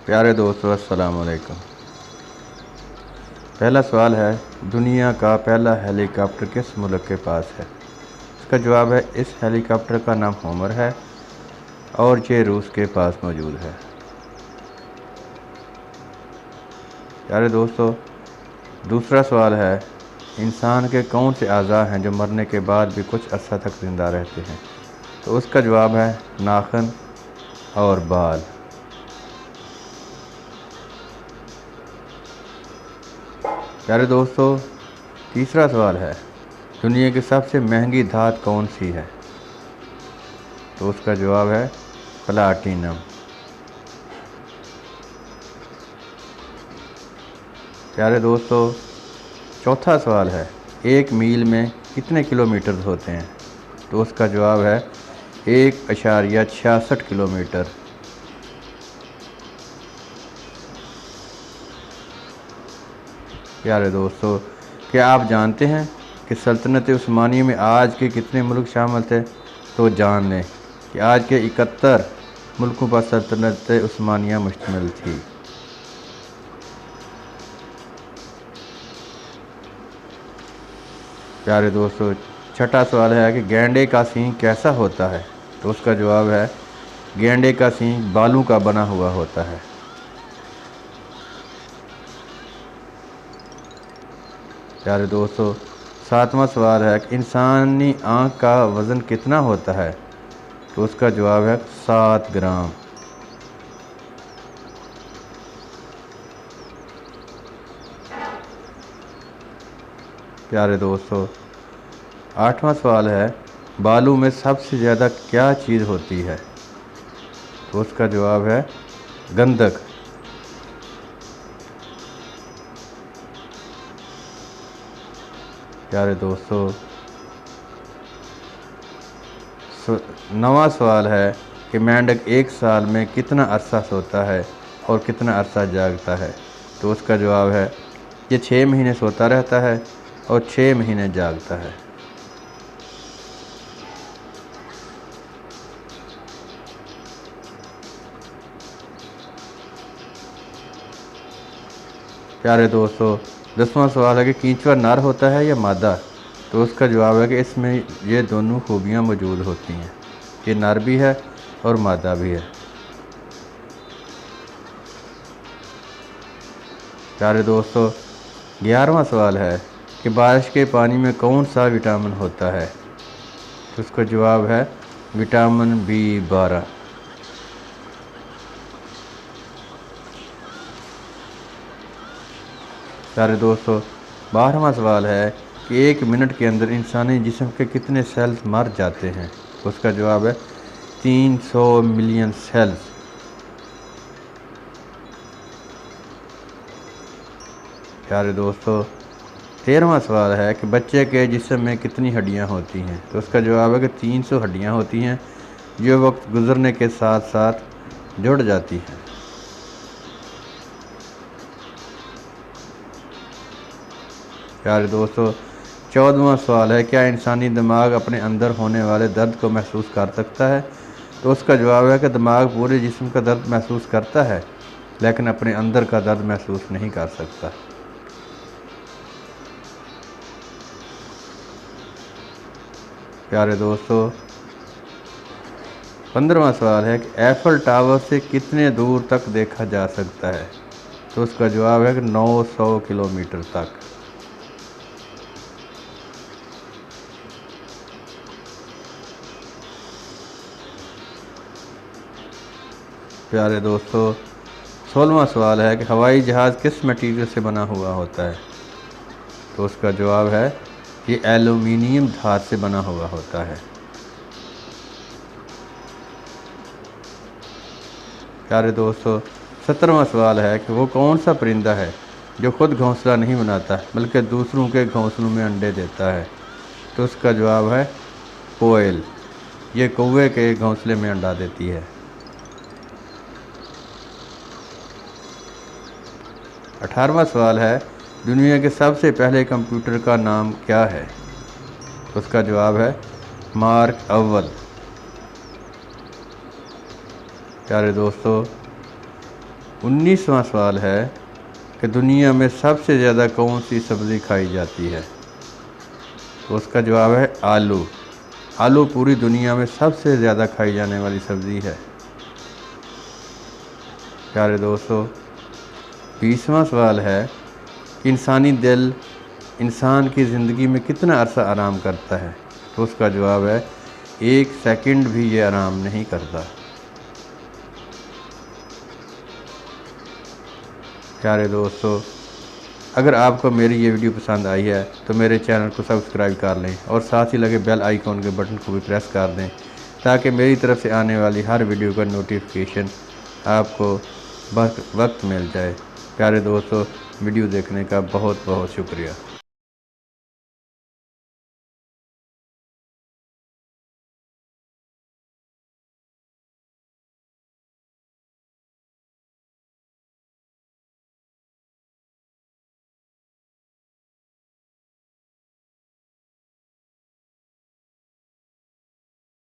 प्यारे दोस्तों, अस्सलाम वालेकुम। पहला सवाल है, दुनिया का पहला हेलीकॉप्टर किस मुल्क के पास है? इसका जवाब है, इस हेलीकॉप्टर का नाम होमर है और ये रूस के पास मौजूद है। प्यारे दोस्तों, दूसरा सवाल है, इंसान के कौन से अज़ा हैं जो मरने के बाद भी कुछ अर्सा तक ज़िंदा रहते हैं? तो उसका जवाब है नाखून और बाल। प्यारे दोस्तों, तीसरा सवाल है, दुनिया की सबसे महंगी धात कौन सी है? तो उसका जवाब है प्लाटीनम। प्यारे दोस्तों, चौथा सवाल है, एक मील में कितने किलोमीटर होते हैं? तो उसका जवाब है 1.66 किलोमीटर। प्यारे दोस्तों, क्या आप जानते हैं कि सल्तनत उस्मानिया में आज के कितने मुल्क शामिल थे? तो जान लें कि आज के 71 मुल्कों पर सल्तनत उस्मानिया मुश्तमिल थी। प्यारे दोस्तों, छठा सवाल है कि गैंडे का सींग कैसा होता है? तो उसका जवाब है गैंडे का सींग बालों का बना हुआ होता है। प्यारे दोस्तों, सातवां सवाल है कि इंसानी आँख का वज़न कितना होता है? तो उसका जवाब है 7 ग्राम। प्यारे दोस्तों, आठवां सवाल है, बालों में सबसे ज़्यादा क्या चीज़ होती है? तो उसका जवाब है गंधक। प्यारे दोस्तों, नवां सवाल है कि मेंढक एक साल में कितना अरसा सोता है और कितना अरसा जागता है? तो उसका जवाब है ये 6 महीने सोता रहता है और 6 महीने जागता है। प्यारे दोस्तों, 10वां सवाल है कि कीचुआ नर होता है या मादा? तो उसका जवाब है कि इसमें ये दोनों खूबियाँ मौजूद होती हैं, ये नर भी है और मादा भी है। प्यारे दोस्तों, 11वां सवाल है कि बारिश के पानी में कौन सा विटामिन होता है? तो उसका जवाब है विटामिन B12। प्यारे दोस्तों, 12वां सवाल है कि 1 मिनट के अंदर इंसानी जिस्म के कितने सेल्स मर जाते हैं? तो उसका जवाब है 300 मिलियन सेल्स। प्यारे दोस्तों, 13वां सवाल है कि बच्चे के जिस्म में कितनी हड्डियां होती हैं? तो उसका जवाब है कि 300 हड्डियां होती हैं, जो वक्त गुजरने के साथ साथ जुड़ जाती हैं। प्यारे दोस्तों, 14वां सवाल है, क्या इंसानी दिमाग अपने अंदर होने वाले दर्द को महसूस कर सकता है? तो उसका जवाब है कि दिमाग पूरे जिस्म का दर्द महसूस करता है, लेकिन अपने अंदर का दर्द महसूस नहीं कर सकता। प्यारे दोस्तों, 15वां सवाल है कि एफल टावर से कितने दूर तक देखा जा सकता है? तो उसका जवाब है कि 900 किलोमीटर तक। प्यारे दोस्तों, 16वां सवाल है कि हवाई जहाज़ किस मटीरियल से बना हुआ होता है? तो उसका जवाब है ये एल्यूमीनियम धात से बना हुआ होता है। प्यारे दोस्तों, 17वां सवाल है कि वो कौन सा परिंदा है जो खुद घोंसला नहीं बनाता बल्कि दूसरों के घोंसलों में अंडे देता है? तो उसका जवाब है कोयल। ये कौवे के घोंसले में अंडा देती है। 18वां सवाल है, दुनिया के सबसे पहले कंप्यूटर का नाम क्या है? उसका जवाब है मार्क अव्वल। प्यारे दोस्तों, 19वां सवाल है कि दुनिया में सबसे ज़्यादा कौन सी सब्ज़ी खाई जाती है? तो उसका जवाब है आलू। आलू पूरी दुनिया में सबसे ज़्यादा खाई जाने वाली सब्ज़ी है। प्यारे दोस्तों, 20वां सवाल है कि इंसानी दिल इंसान की ज़िंदगी में कितना अरसा आराम करता है? तो उसका जवाब है 1 सेकंड भी ये आराम नहीं करता। प्यारे दोस्तों, अगर आपको मेरी ये वीडियो पसंद आई है तो मेरे चैनल को सब्सक्राइब कर लें और साथ ही लगे बेल आइकॉन के बटन को भी प्रेस कर दें ताकि मेरी तरफ से आने वाली हर वीडियो का नोटिफिकेशन आपको वक्त मिल जाए। प्यारे दोस्तों, वीडियो देखने का बहुत बहुत शुक्रिया।